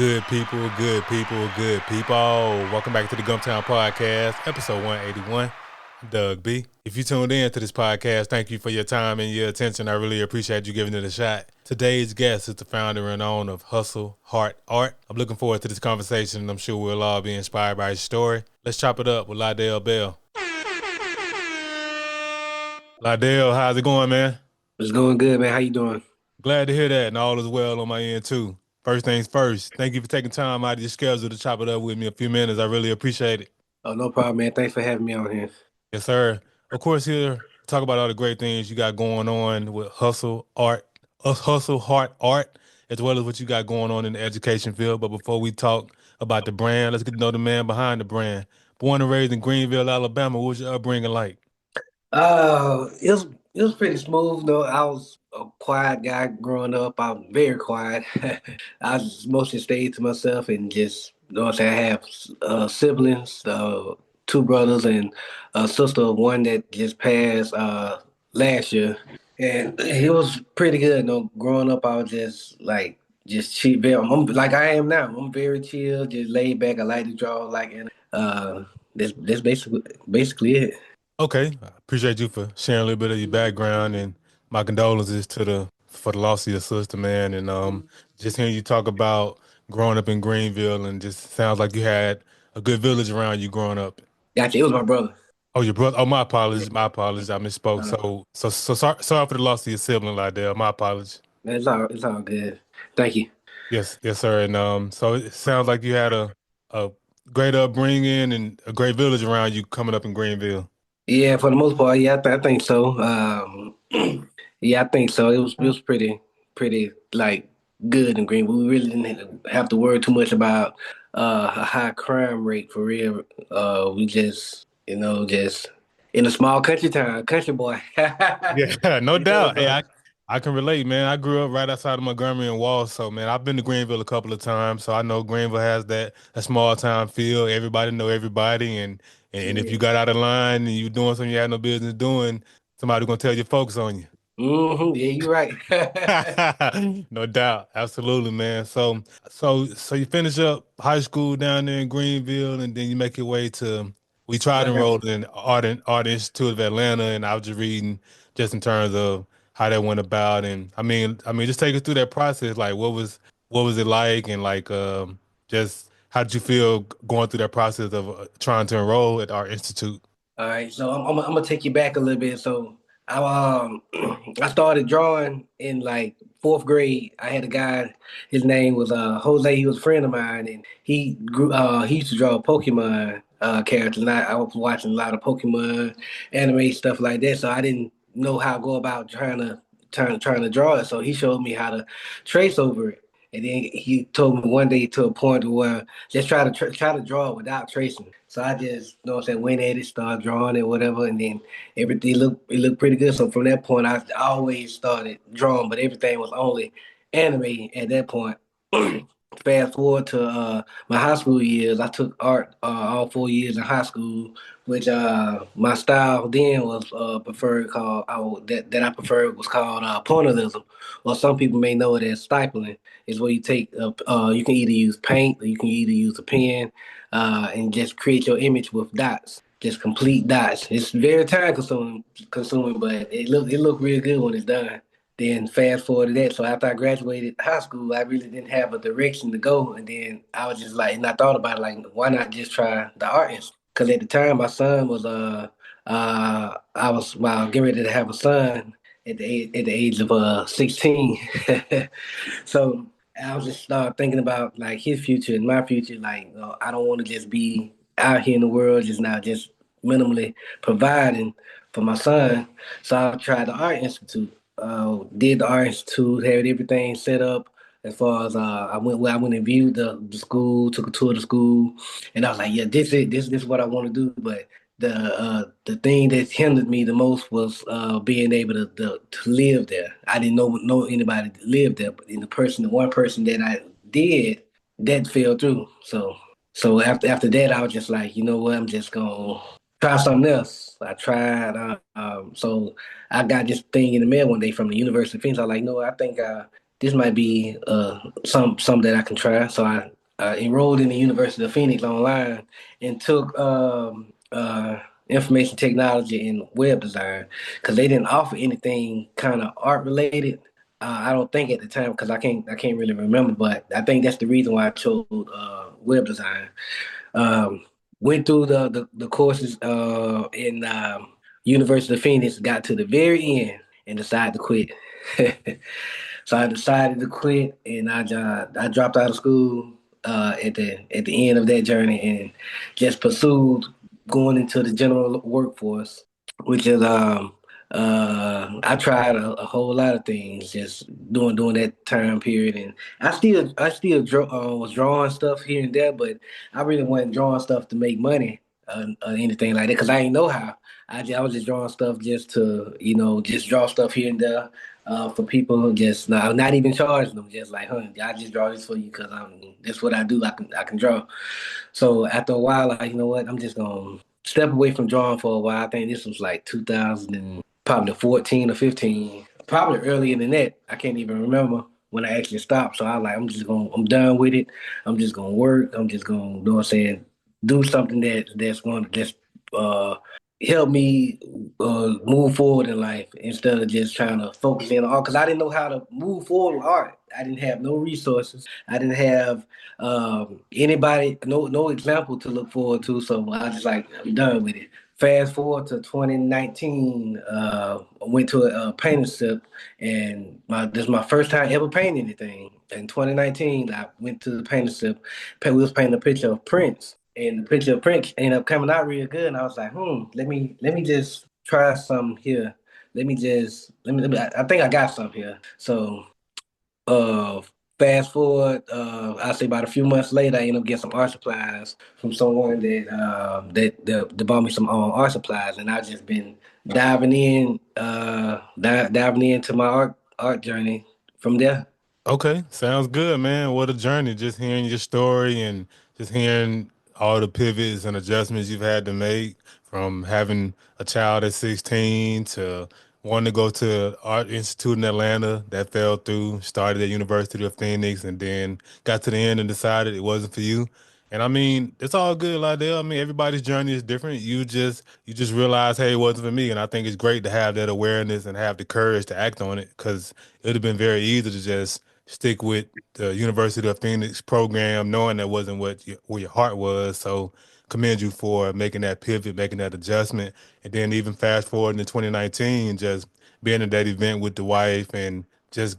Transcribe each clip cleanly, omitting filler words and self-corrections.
Good people, good people, good people. Welcome back to the Gumptown Podcast, episode 181. I'm Doug B. If you tuned in to this podcast, thank you for your time and your attention. I really appreciate you giving it a shot. Today's guest is the founder and owner of Hustle Heart Art. I'm looking forward to this conversation, and I'm sure we'll all be inspired by his story. Let's chop it up with Lydell Bell. Lydell, how's it going, man? It's going good, man. How you doing? Glad to hear that, and all is well on my end, too. First things first, thank you for taking time out of your schedule to chop it up with me a few minutes. I really appreciate it. Oh, no problem, man. Thanks for having me on here. Yes, sir. Of course, here talk about all the great things you got going on with Hustle Heart Art, as well as what you got going on in the education field. But before we talk about the brand, let's get to know the man behind the brand. Born and raised in Greenville, Alabama, what was your upbringing like? It was pretty smooth though. I was a quiet guy growing up. I'm very quiet. I just mostly stayed to myself and just what I'm saying. I have siblings, two brothers and a sister, one that just passed last year, and it was pretty good. Growing up, I was just like just chill. Like I am now. I'm very chill, just laid back. I like to draw, like and that's basically it. Okay, I appreciate you for sharing a little bit of your background, and my condolences to the for the loss of your sister, man. And just hearing you talk about growing up in Greenville, and just sounds like you had a good village around you growing up. Gotcha. It was my brother. Oh, your brother. Oh, my Yeah. apologies. My apologies. I misspoke. Uh, Sorry for the loss of your sibling, Lydell. My apologies. it's all good. Thank you. Yes, sir. And so it sounds like you had a great upbringing and a great village around you coming up in Greenville. Yeah, for the most part, yeah, I think so. Yeah, I think so. It was pretty like good in Green. We really didn't have to worry too much about a high crime rate for real. We just just in a small country town, country boy. Yeah, no You know, doubt. Hey, so I can relate, man. I grew up right outside of Montgomery and Walls, so man, I've been to Greenville a couple of times, so I know Greenville has that a small town feel. Everybody know everybody, and if yeah. you got out of line and you doing something you had no business doing, somebody gonna tell your folks on you. Yeah, you're right. No doubt. Absolutely, man. So you finish up high school down there in Greenville, and then you make your way to we tried enrolling in Art Institute of Atlanta, and I was just reading just in terms of how that went about. And I mean just take us through that process. Like what was it like, and like just how did you feel going through that process of trying to enroll at Art Institute? All right, so I'm gonna take you back a little bit. So I I started drawing in like fourth grade. I had a guy, his name was Jose. He was a friend of mine, and he used to draw Pokemon characters. And I was watching a lot of Pokemon anime stuff like that. So I didn't know how to go about trying to draw it. So he showed me how to trace over it. And then he told me one day to a point where just try to draw it without tracing. So I just, what I'm saying, went at it, started drawing it, whatever, and then everything looked pretty good. So from that point, I always started drawing, but everything was only anime at that point. Fast forward to my high school years, I took art all 4 years in high school, which my style then was preferred called that I preferred was called pointillism, or some people may know it as stippling. Is where you take you can either use paint or you can either use a pen and just create your image with dots, just complete dots. It's very time consuming, but it look real good when it's done. Then fast forward to that. So after I graduated high school, I really didn't have a direction to go. And then I was just like, and I thought about it, like, why not just try the art institute? Because at the time, my son was I was well, getting ready to have a son at the age of 16. So I was just start thinking about like his future and my future. Like, I don't want to just be out here in the world, just now, just minimally providing for my son. So I tried the art institute. Did the art institute, had everything set up. As far as I went and viewed the school, took a tour of the school, and I was like, yeah, this is what I want to do. But the thing that hindered me the most was being able to live there. I didn't know anybody that lived there, but in the one person that I did, that fell through. So after that, I was just like, you know what, I'm just gonna try something else. I tried. So I got this thing in the mail one day from the University of Phoenix. I was like, no, I think this might be some that I can try. So I enrolled in the University of Phoenix online and took information technology and web design because they didn't offer anything kind of art related. I don't think at the time because I can't really remember, but I think that's the reason why I chose web design. Um, Went through the courses in University of Phoenix, got to the very end, and decided to quit. So I decided to quit, and I dropped out of school at the end of that journey, and just pursued going into the general workforce, which is I tried a whole lot of things just during that time period, and was drawing stuff here and there, but I really wasn't drawing stuff to make money or anything like that because I didn't know how. I was just drawing stuff just to just draw stuff here and there for people, just not even charging them, just like, I just draw this for you because that's what I do. I can draw. So after a while, like, you know what, I'm just gonna step away from drawing for a while. I think this was like 2000 and probably 14 or 15, probably earlier than that. I can't even remember when I actually stopped. So I was like, I'm done with it. I'm just gonna work. I'm just gonna, you know what I'm saying, do something that's going to just uh help me move forward in life instead of just trying to focus in on art because I didn't know how to move forward with art. I didn't have no resources. I didn't have anybody, no example to look forward to. So I was just like, I'm done with it. Fast forward to 2019, I went to a painting sip, and this is my first time ever painting anything. In 2019, I went to the painting sip. We was painting a picture of Prince, and the picture of Prince ended up coming out real good. And I was like, let me just try some here. Let me. I think I got some here. So uh, fast forward, I say about a few months later, I ended up getting some art supplies from someone that bought me some art supplies, and I've just been diving into my art journey from there. Okay, sounds good, man. What a journey. Just hearing your story and just hearing all the pivots and adjustments you've had to make from having a child at 16 to wanting to go to Art Institute in Atlanta that fell through, started at University of Phoenix and then got to the end and decided it wasn't for you. And I mean, it's all good, Lydell. I mean, everybody's journey is different. You just realize, hey, it wasn't for me. And I think it's great to have that awareness and have the courage to act on it because it would have been very easy to just stick with the University of Phoenix program, knowing that wasn't where your heart was. So commend you for making that pivot, making that adjustment, and then even fast forward into 2019, just being at that event with the wife and just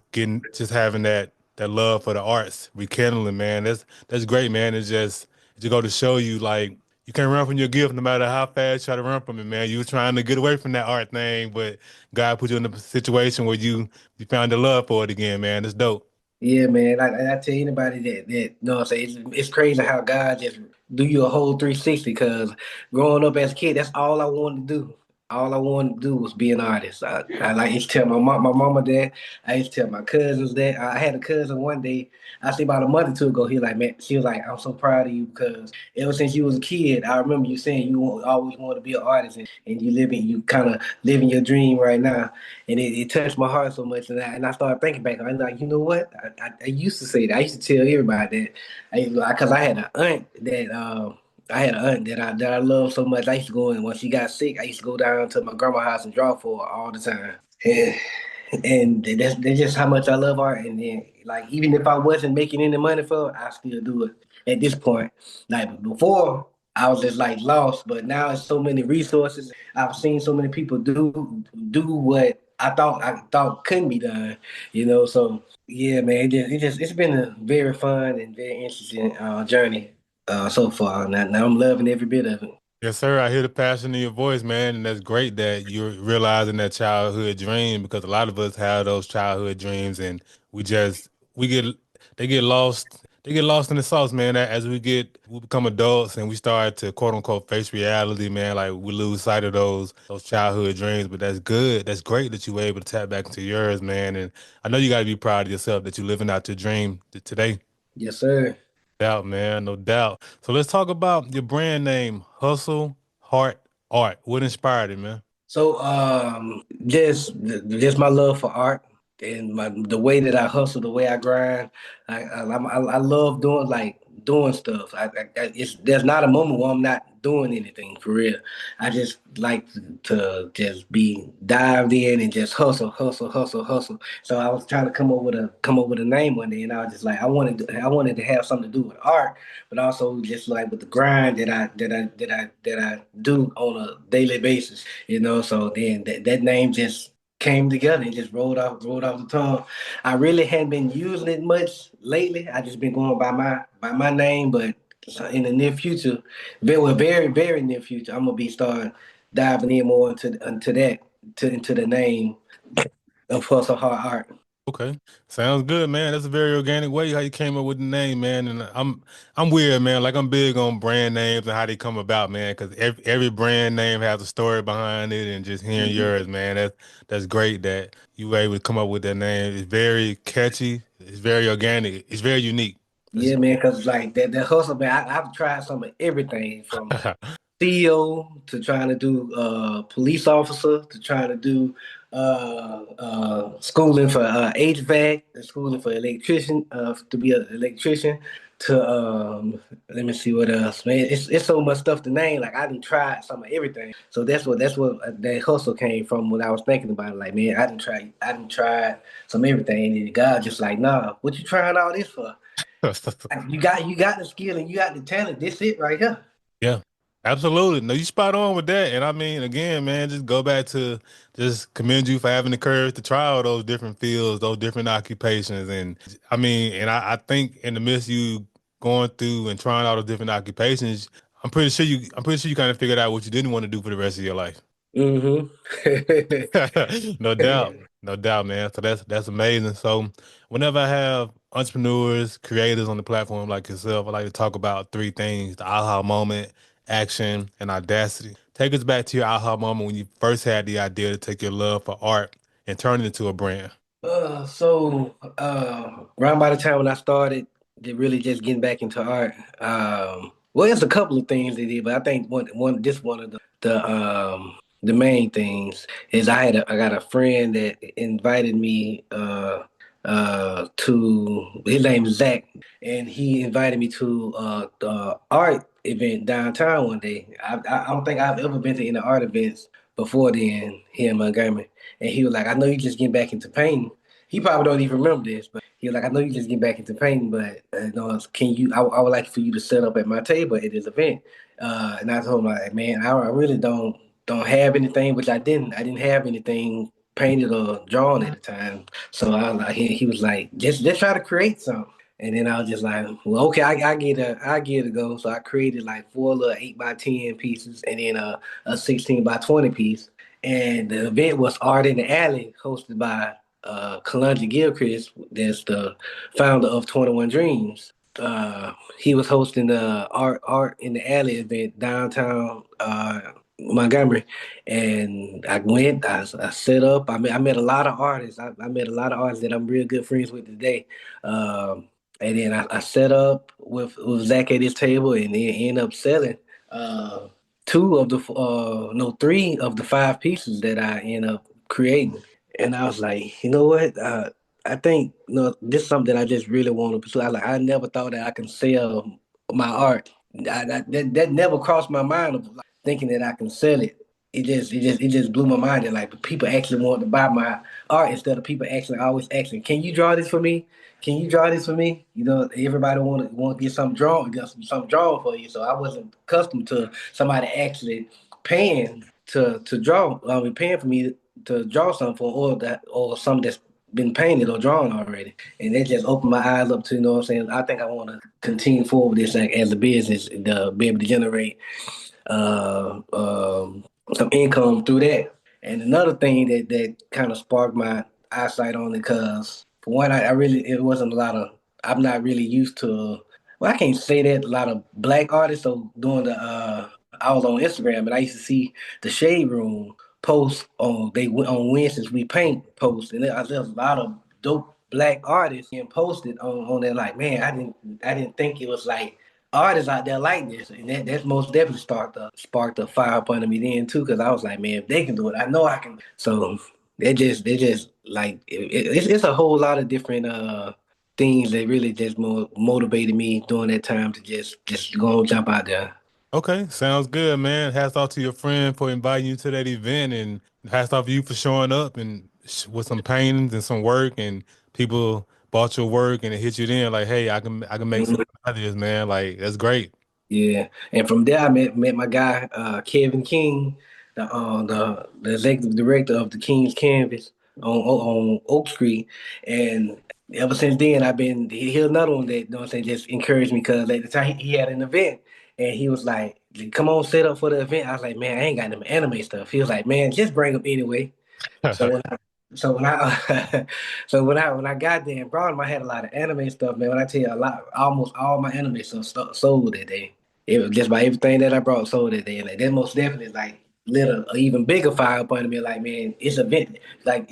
having that love for the arts, rekindling, man. That's great, man. It's just go to show you like you can't run from your gift no matter how fast you try to run from it, man. You were trying to get away from that art thing, but God put you in a situation where you found the love for it again, man. It's dope. Yeah, man. I tell anybody that know what I'm saying, it's crazy how God just do you a whole 360 because growing up as a kid, that's all I wanted to do. All I wanted to do was be an artist. I like used to tell my mama that. I used to tell my cousins that. I had a cousin one day, I see about a month or two ago, he like, man, she was like, I'm so proud of you because ever since you was a kid, I remember you saying always wanted to be an artist and you kind of living your dream right now. And it touched my heart so much, and I started thinking back. I'm like, you know what? I used to say that. I used to tell everybody that, because I had an aunt that I love so much. I used to go in when she got sick. I used to go down to my grandma's house and draw for her all the time. And that's just how much I love art. And then, like, even if I wasn't making any money for it, I still do it at this point. Like before, I was just like lost, but now it's so many resources. I've seen so many people do what I thought couldn't be done. So yeah, man, it's been a very fun and very interesting journey so far. Now I'm loving every bit of it. Yes, sir. I hear the passion in your voice, man, and that's great that you're realizing that childhood dream because a lot of us have those childhood dreams, and we just we get they get lost. They get lost in the sauce, man. As we become adults and we start to quote unquote face reality, man. Like we lose sight of those childhood dreams. But that's good. That's great that you were able to tap back into yours, man. And I know you got to be proud of yourself that you're living out your dream today. Yes, sir. Doubt, man, no doubt. So let's talk about your brand name, Hustle Heart Art. What inspired it, man? So just my love for art. and the way that I hustle, the way I grind, I love doing doing stuff. It's there's not a moment where I'm not doing anything for real. I just like to just be dived in and just hustle, hustle, hustle, hustle. So I was trying to come up with a name one day, and I was just like I wanted to have something to do with art, but also just like with the grind that I do on a daily basis, you know. So then that name just came together and just rolled off the tongue. I really hadn't been using it much lately. I just been going by my name, but in the near future, very near future, I'm gonna be starting diving in more into that into the name of Hustle Hard Art. Okay, sounds good, man. That's a very organic way how you came up with the name, man. And I'm weird, man. Like I'm big on brand names and how they come about, man. Because every brand name has a story behind it, and just hearing Mhm. yours, man, that's great that you were able to come up with that name. It's very catchy. It's very organic. It's very unique. That's Yeah, man, because like that hustle, man, I've tried some of everything from CEO to trying to do police officer to trying to do schooling for HVAC, schooling for electrician to be an electrician to let me see what else, man. It's so much stuff to name. Like I didn't try some of everything. So that's what that hustle came from when I was thinking about it. Like man, I didn't try some everything, and God just like nah, what you trying all this for? You got the skill and you got the talent. This it right here. Yeah, absolutely. No, you spot on with that. And I mean, again, man, just go back to just commend you for having the courage to try all those different fields, those different occupations. And I mean, and I think in the midst of you going through and trying all those different occupations, I'm pretty sure you kind of figured out what you didn't want to do for the rest of your life. Mm-hmm. No doubt. No doubt, man. So that's amazing. So whenever I have entrepreneurs, creators on the platform like yourself, I like to talk about three things: the aha moment, action, and audacity. Take us back to your aha moment when you first had the idea to take your love for art and turn it into a brand. Around by the time when I started really just getting back into art, well, it's a couple of things they did, but I think one of the main things is I got a friend that invited me to his name is Zach, and he invited me to the art event downtown one day. I don't think I've ever been to any art events before then here in Montgomery. And he was like, I know you just getting back into painting. He probably don't even remember this, but he was like, I know you just getting back into painting, but can you? I would like for you to set up at my table at this event. And I told him like, man, I really don't have anything, which I didn't. I didn't have anything painted or drawn at the time. So I was like, he was like, just try to create something. And then I was just like, well, okay, I get it a go. So I created like four little 8x10 pieces and then a 16x20 piece. And the event was Art in the Alley, hosted by Kalonji Gilchrist, that's the founder of 21 Dreams. He was hosting the Art in the Alley event downtown Montgomery, and I went. I set up. I met a lot of artists. I met a lot of artists that I'm real good friends with today. And then I set up with Zach at his table, and then end up selling. Uh, two of the no three of the five pieces that I end up creating. And I was like, you know what? I think this is something that I just really want to pursue. I never thought that I can sell my art. That never crossed my mind of like, thinking that I can sell it. It just blew my mind that like people actually want to buy my art instead of people actually always asking, "Can you draw this for me? Can you draw this for me?" You know, everybody want to get something drawn, something drawn for you. So I wasn't accustomed to somebody actually paying to draw. I mean, paying for me to draw something for or something that's been painted or drawn already. And that just opened my eyes up to, you know what I'm saying? I think I want to continue forward with this like, as a business to be able to generate uh, um, some income through that. And another thing that kind of sparked my eyesight on it, because for one, I really, it wasn't a lot of, I'm not really used to, well, I can't say that a lot of black artists. So doing I was on Instagram and I used to see the Shade Room post on Wednesdays we paint post, and there's a lot of dope black artists being posted on there. Like, man, I didn't think it was like artists out there like this, and that's most definitely sparked a fire up under me then too, because I was like, man, if they can do it, I know I can. So they just like it's a whole lot of different things that really just motivated me during that time to just go and jump out there. Okay, sounds good, man. Hats off to your friend for inviting you to that event, and hats off to you for showing up and with some paintings and some work, and people bought your work and it hit you then like, hey, I can make something out of this, man. Like that's great. Yeah, and from there I met my guy Kevin King, the executive director of the King's Canvas on Oak Street, and ever since then I've been he's another one that you know what I'm saying just encouraged me because at the time he had an event and he was like, "Come on, set up for the event." I was like, "Man, I ain't got them anime stuff." He was like, "Man, just bring them anyway." So when I, so when I when I got there and brought him, I had a lot of anime stuff, man. When I tell you a lot, almost all my anime stuff sold that day. It was just by everything that I brought sold that day, and like, that most definitely like lit a even bigger fire up under me. Like, man, it's events like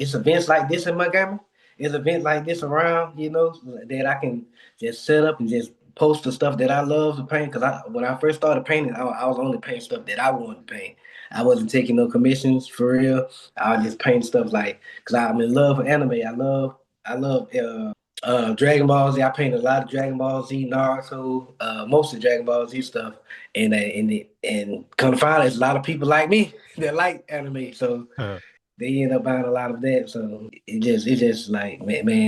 this in Montgomery. It's events like this around, that I can just set up and just post the stuff that I love to paint. Because when I first started painting, I was only painting stuff that I wanted to paint. I wasn't taking no commissions for real. I was just painting stuff like because I'm in love with anime. I love Dragon Ball Z. I painted a lot of Dragon Ball Z, Naruto, most of Dragon Ball Z stuff, and come find out, there's a lot of people like me that like anime, so they end up buying a lot of that. So it just like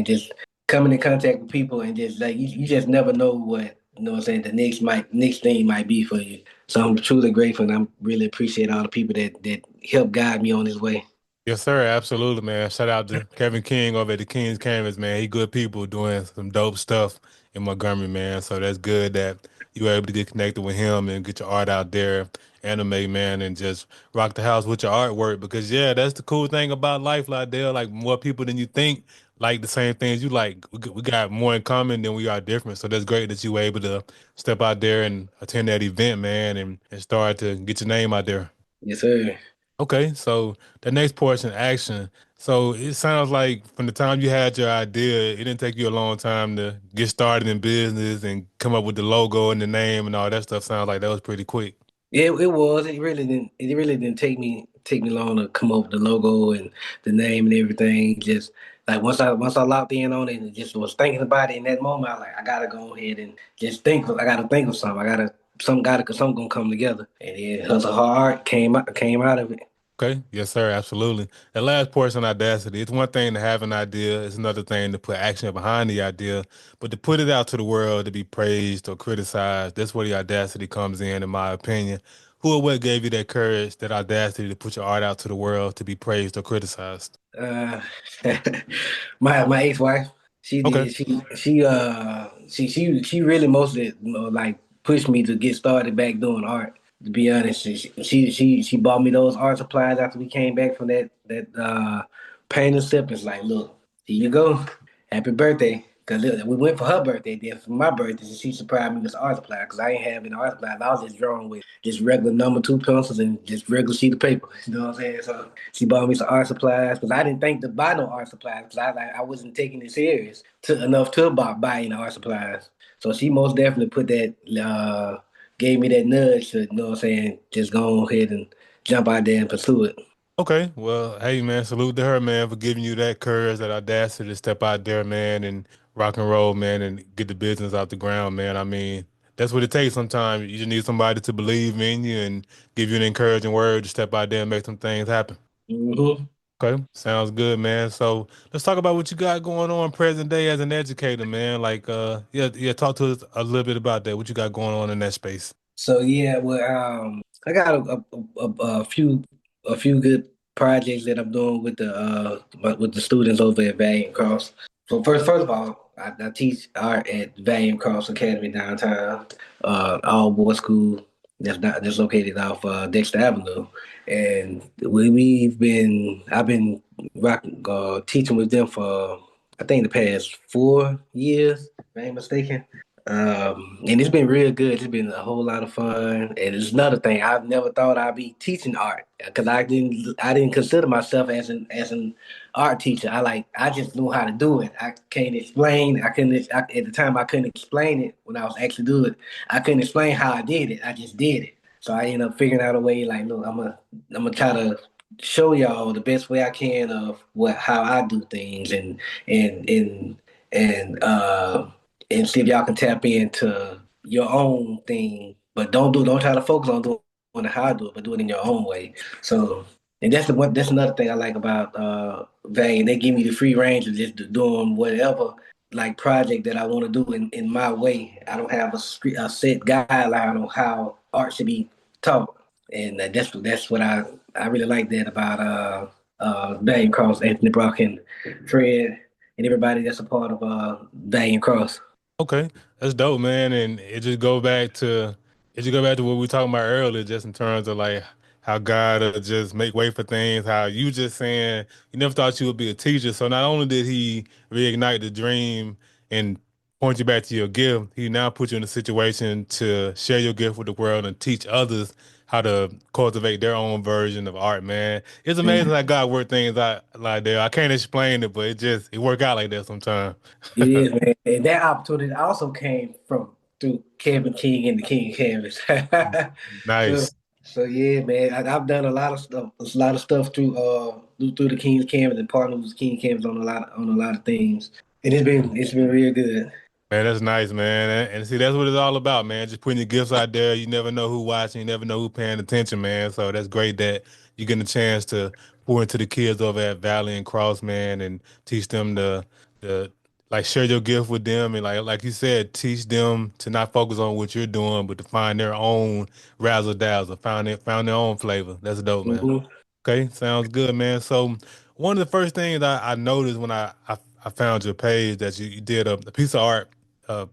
just coming in contact with people and just like you just never know what what I'm saying the next thing might be for you. So I'm truly grateful and I'm really appreciate all the people that help guide me on this way. Yes, sir. Absolutely, man. Shout out to Kevin King over at the King's Canvas, man. He good people doing some dope stuff in Montgomery, man. So that's good that you were able to get connected with him and get your art out there, anime, man, and just rock the house with your artwork. Because yeah, that's the cool thing about life, Lydell. Like more people than you think like the same things you like. We got more in common than we are different. So that's great that you were able to step out there and attend that event, man, and start to get your name out there. Yes, sir. Okay, so the next portion, action. So it sounds like from the time you had your idea, it didn't take you a long time to get started in business and come up with the logo and the name and all that stuff. Sounds like that was pretty quick. It was. It really didn't take me long to come up with the logo and the name and everything. Just like once I locked in on it and just was thinking about it in that moment, I was like I gotta go ahead and just I gotta think of something. Something gonna come together. And then Hustle Hard came out of it. Okay, yes, sir, absolutely. The last portion, audacity. It's one thing to have an idea, it's another thing to put action behind the idea, but to put it out to the world to be praised or criticized, that's where the audacity comes in my opinion. Who or what gave you that courage, that audacity to put your art out to the world to be praised or criticized? Uh, my ex-wife, she Okay. did. She really mostly like pushed me to get started back doing art. To be honest, she bought me those art supplies after we came back from that painting step. It's like, look, here you go, happy birthday. Cause we went for her birthday, then for my birthday, she surprised me with art supply. Cause I ain't having art supplies. I was just drawing with just regular number two pencils and just regular sheet of paper. You know what I'm saying? So she bought me some art supplies because I didn't think to buy no art supplies because I wasn't taking it serious enough to buy any art supplies. So she most definitely put that gave me that nudge to you know what I'm saying just go ahead and jump out there and pursue it. Okay, well, hey man, salute to her, man, for giving you that courage, that audacity to step out there, man, and rock and roll, man, and get the business out the ground, man. I mean, that's what it takes sometimes. You just need somebody to believe in you and give you an encouraging word to step out there and make some things happen. Hmm. Okay, sounds good, man. So let's talk about what you got going on present day as an educator, man. Like, yeah, talk to us a little bit about that. What you got going on in that space? So yeah, well, I got a few good projects that I'm doing with the students over at Valiant Cross. So first of all, I teach art at Valiant Cross Academy downtown, all boys school that's located off Dexter Avenue, and I've been teaching with them for I think the past 4 years, if I ain't mistaken. And it's been real good. It's been a whole lot of fun. And it's another thing. I've never thought I'd be teaching art because I didn't consider myself as an art teacher. I just knew how to do it. I can't explain. I couldn't I, At the time I couldn't explain it when I was actually doing it. I couldn't explain how I did it. I just did it. So I ended up figuring out a way. Like, look, I'm gonna try to show y'all the best way I can of what how I do things and and and uh and see if y'all can tap into your own thing. But don't try to focus on doing it how I do it, but do it in your own way. So and that's another thing I like about Vane. They give me the free range of just doing whatever like project that I want to do in my way. I don't have a set guideline on how art should be taught. And that's what I really like that about Valiant Cross, Anthony Brock and Fred and everybody that's a part of Valiant Cross. Okay, that's dope, man. And it just go back to what we were talking about earlier, just in terms of like how God just make way for things. How you just saying you never thought you would be a teacher. So not only did He reignite the dream and point you back to your gift, He now put you in a situation to share your gift with the world and teach others how to cultivate their own version of art. Man, it's amazing Mhm. how God work things out like that. I can't explain it, but it work out like that sometimes. It is, man. And that opportunity also came from through Kevin King and the King Canvas. so Nice. so yeah, man. I've done a lot of stuff through the King's Canvas and partnered with King Canvas on a lot of things. And it's been real good. Man, that's nice, man. And see, that's what it's all about, man. Just putting your gifts out there. You never know who watching, you never know who paying attention, man. So that's great that you're getting a chance to pour into the kids over at Valley and Cross, man, and teach them the like share your gift with them and like you said, teach them to not focus on what you're doing, but to find their own razzle dazzle, found their own flavor. That's dope, man. Hmm. Okay, sounds good, man. So one of the first things I noticed when I found your page that you did a piece of art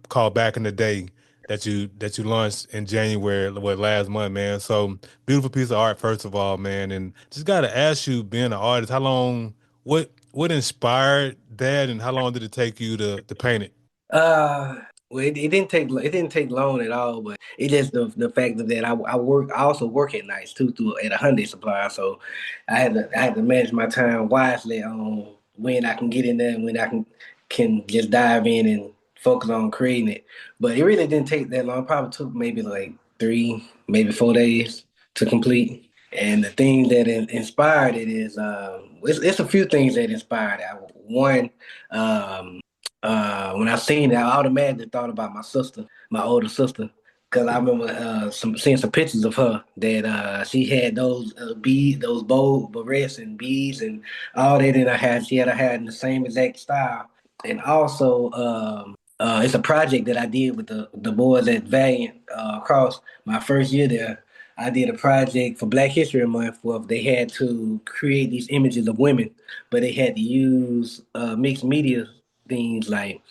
called Back in the Day that you launched in January, what last month, man. So beautiful piece of art, first of all, man. And just gotta ask you, being an artist, how long what inspired that and how long did it take you to paint it? Uh, well, it didn't take long at all, but it just the fact of that I also work at nights too through at a Hyundai supplier, so I had to manage my time wisely on when I can get in there and when I can just dive in and focus on creating it. But it really didn't take that long. It probably took maybe like 3, maybe 4 days to complete. And the thing that inspired it is it's a few things that inspired it. One. Um, when I seen it, I automatically thought about my sister, my older sister, because I remember seeing some pictures of her that she had those beads, those bold barrettes and beads and all that in her hair. She had her hair in the same exact style, and also it's a project that I did with the boys at Valiant Cross my first year there. I did a project for Black History Month where they had to create these images of women, but they had to use mixed media things like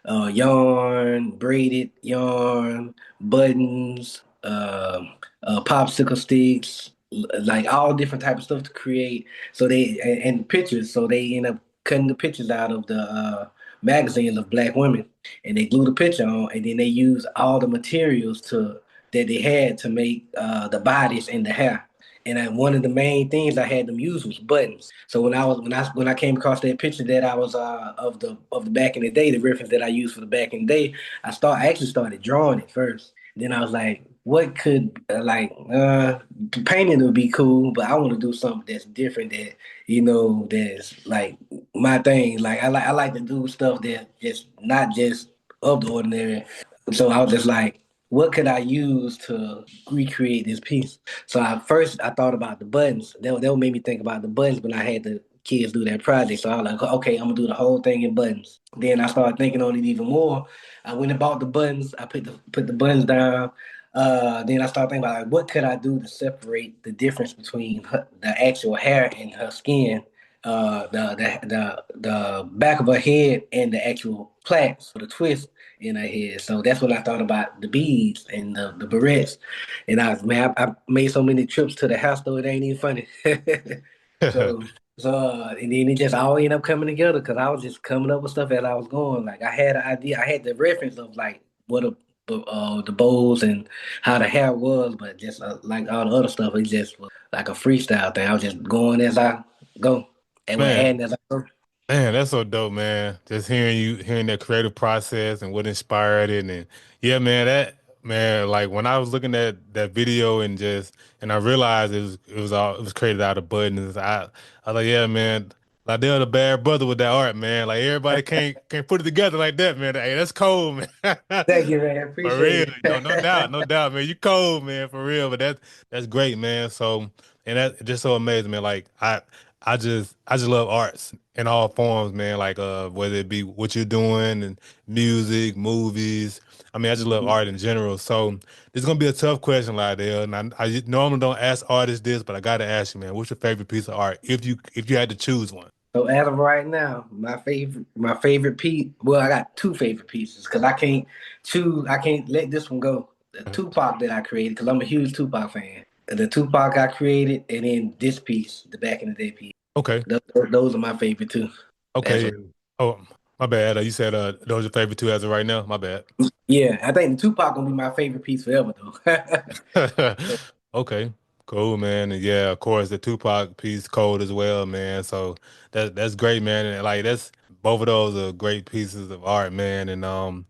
yarn, braided yarn, buttons, popsicle sticks, like all different type of stuff to create. So and pictures. So they end up cutting the pictures out of the magazines of black women, and they glue the picture on, and then they use all the materials to that they had to make the bodies and the hair. And one of the main things I had them use was buttons. So when I came across that picture that I was of the back in the day, the reference that I used for the back in the day, I actually started drawing it first. Then I was like, what could painting would be cool, but I want to do something that's different that that's like my thing. Like I like to do stuff that just not just of the ordinary. So I was just like, what could I use to recreate this piece? So I thought about the buttons. That made me think about the buttons when I had the kids do that project. So I was like, okay, I'm gonna do the whole thing in buttons. Then I started thinking on it even more. I went and bought the buttons. I put the buttons down. Then I started thinking about like, what could I do to separate the difference between the actual hair and her skin, the back of her head and the actual plaits or the twist in her head. So that's when I thought about the beads and the barrettes. And I made so many trips to the house store, it ain't even funny. so and then it just all ended up coming together because I was just coming up with stuff as I was going. Like I had an idea, I had the reference of like what the bows and how the hair was, but just like all the other stuff, it just was like a freestyle thing. I was just going as I go and we're Man, adding as I go. man, that's so dope, man. Just hearing that creative process and what inspired it, and yeah, man, Man, like when I was looking at that video and I realized it was created out of buttons. I was like, yeah, man, like they're the bad brother with that art, man. Like everybody can't put it together like that, man. Hey, that's cold, man. Thank you, man. For real, Appreciate no doubt, no it. doubt, man. You cold, man, for real. But that's great, man. So and that just so amazing, man. Like I just love arts in all forms, man. Like whether it be what you're doing and music, movies. I mean, I just love art in general. So this is gonna be a tough question, Lydell. And I normally don't ask artists this, but I gotta ask you, man, what's your favorite piece of art if you had to choose one? So as of right now, my favorite piece. Well, I got two favorite pieces because I can't choose. I can't let this one go. The Tupac that I created because I'm a huge Tupac fan. The Tupac I created, and then this piece, the back in the day piece. Okay, Those are my favorite two. As okay. of, Oh, my bad. You said those are your favorite two as of right now. My bad. yeah, I think the Tupac gonna be my favorite piece forever though. Okay, cool, man. And yeah, of course, the Tupac piece cold as well, man. So that's great, man. And like that's both of those are great pieces of art, man. And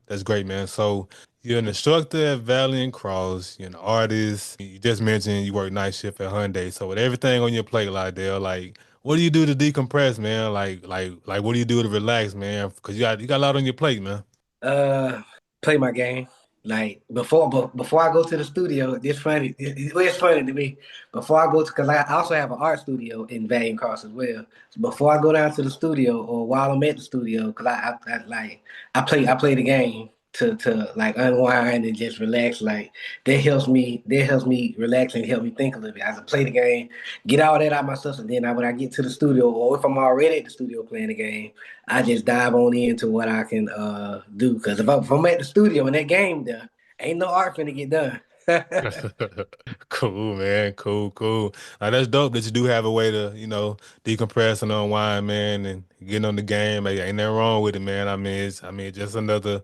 that's great, man. So you're an instructor at Valiant Cross. You're an artist. You just mentioned you work night shift at Hyundai. So with everything on your plate, like there, like what do you do to decompress, man? Like what do you do to relax, man? Because you got a lot on your plate, man. Uh, Play my game. Like before I go to the studio, it's funny. It's funny to me. Before I go to, because I also have an art studio in Valiant Cross as well. So before I go down to the studio or while I'm at the studio, because I like I play the game to like unwind and just relax. Like that helps me relax and help me think a little bit. I play the game, get all that out of my system. Then when I get to the studio, or if I'm already at the studio playing the game, I just dive on into what I can do. Because if I'm at the studio and that game there, ain't no art finna get done. Cool, man. Cool, cool. That's dope that you do have a way to, decompress and unwind, man, and getting on the game. Like, ain't nothing wrong with it, man. I mean, it's just another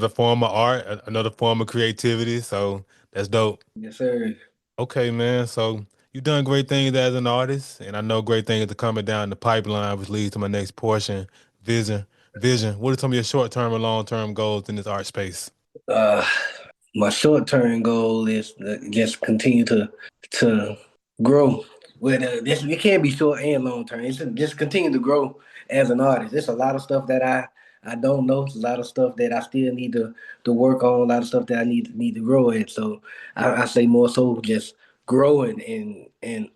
form of art, another form of creativity. So that's dope. Yes, sir. Okay, man. So you've done great things as an artist, and I know great things are coming down the pipeline, which leads to my next portion, vision. Vision. What are some of your short-term and long-term goals in this art space? Uh, my short term goal is to just continue to grow. With this, it can be short and long term. It's just continue to grow as an artist. There's a lot of stuff that I don't know. There's a lot of stuff that I still need to work on. A lot of stuff that I need to grow at. So I say more so just growing and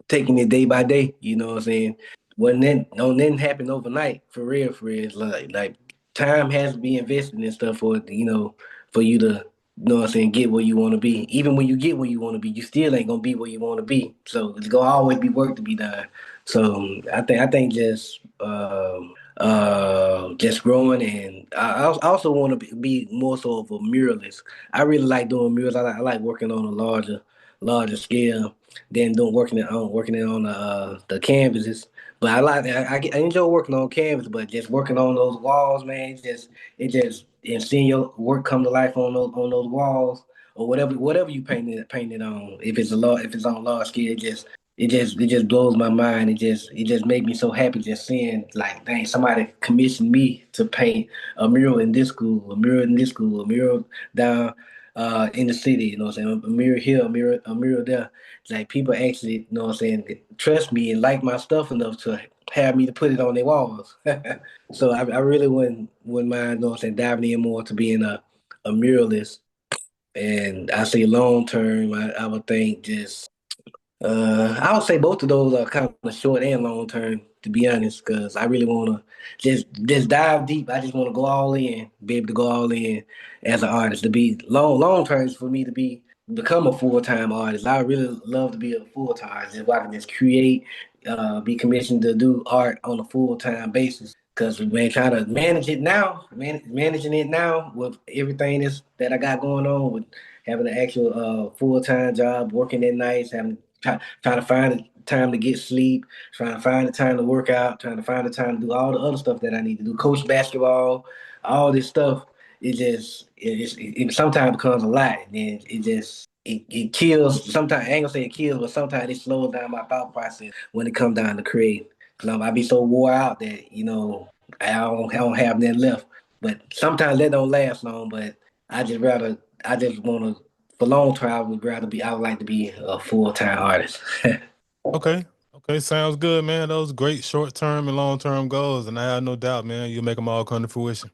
taking it day by day. You know what I'm saying? When then don't then happen overnight for real. For real, it's like time has to be invested in stuff for you to, know what I'm saying, get where you want to be. Even when you get where you want to be, you still ain't gonna be where you want to be. So it's gonna always be work to be done. So I think just growing, and I also want to be more so of a muralist. I really like doing murals. I like working on a larger scale than doing working it on the canvases. But I enjoy working on canvas, but just working on those walls, man, and seeing your work come to life on those walls or whatever you paint it on. If it's on a large scale, it just blows my mind. It just makes me so happy just seeing like, dang, somebody commissioned me to paint a mural in this school, a mural in this school, a mural down in the city. You know what I'm saying? A mural here, a mural there. Like people actually, you know what I'm saying, trust me and like my stuff enough to have me to put it on their walls. So I really wouldn't mind, you know what I'm saying, diving in more to being a muralist. And I say long term, I would think just I would say both of those are kind of short and long term, to be honest, because I really want to just dive deep. I just want to go all in, be able to go all in as an artist. To be long term is for me to become a full time artist. I really love to be a full time artist. If I can just create, be commissioned to do art on a full time basis. Because man, trying to managing it now with everything that I got going on with having an actual full time job, working at nights, having trying to find the time to get sleep, trying to find the time to work out, trying to find the time to do all the other stuff that I need to do, coach basketball, all this stuff. It sometimes becomes a lot, and then it kills. Sometimes I ain't gonna say it kills, but sometimes it slows down my thought process when it comes down to creating. Cause I be so wore out that I don't have nothing left. But sometimes that don't last long. But I just rather I just want to, for long term, I would like to be a full-time artist. Okay. Okay. Sounds good, man. Those great short term and long term goals. And I have no doubt, man, you'll make them all come to fruition.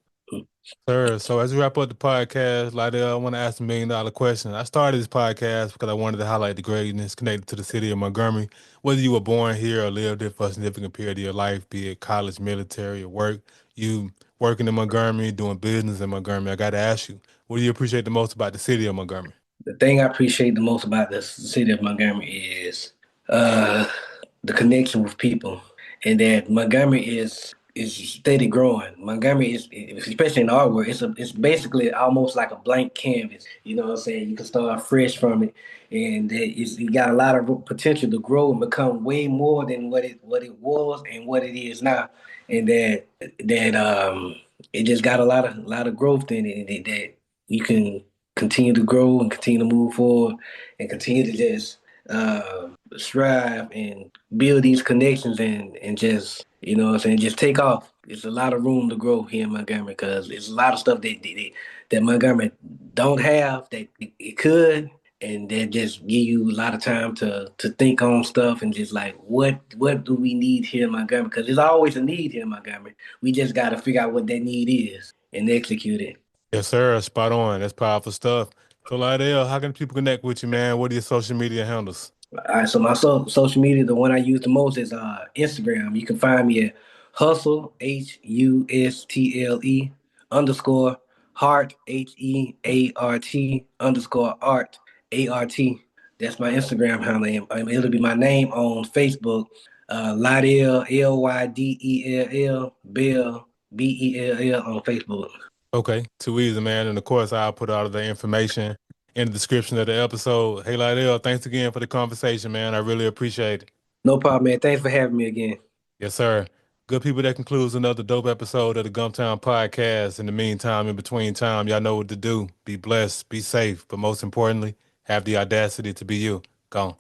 Sir, so as we wrap up the podcast, Lydell, I want to ask $1 million question. I started this podcast because I wanted to highlight the greatness connected to the city of Montgomery. Whether you were born here or lived here for a significant period of your life, be it college, military, or work, you working in Montgomery, doing business in Montgomery, I got to ask you, what do you appreciate the most about the city of Montgomery? The thing I appreciate the most about the city of Montgomery is uh, the connection with people, and that Montgomery is steady growing. Montgomery is, especially in our world, it's basically almost like a blank canvas. You know what I'm saying? You can start fresh from it, and it got a lot of potential to grow and become way more than what it was and what it is now, and that it just got a lot of growth in it, and that you can continue to grow and continue to move forward and continue to just strive and build these connections and just what I'm saying, just take off. There's a lot of room to grow here in Montgomery because there's a lot of stuff that Montgomery don't have that it could, and that just give you a lot of time to think on stuff and just like what do we need here in Montgomery, because there's always a need here in Montgomery. We just got to figure out what that need is and execute it. Yes, sir. Spot on. That's powerful stuff. So, Lydell, how can people connect with you, man? What are your social media handles? All right, so my social media, the one I use the most is Instagram. You can find me at hustle HUSTLE underscore heart HEART art ART. That's my Instagram handle. And it'll be my name on Facebook. Lydell Lydell Bell Bell on Facebook. Okay, too easy, man. And of course, I'll put all of the information in the description of the episode. Hey, Lydell, thanks again for the conversation, man. I really appreciate it. No problem, man. Thanks for having me again. Yes, sir. Good people, that concludes another dope episode of the Gumptown Podcast. In the meantime, in between time, y'all know what to do. Be blessed, be safe, but most importantly, have the audacity to be you. Gone.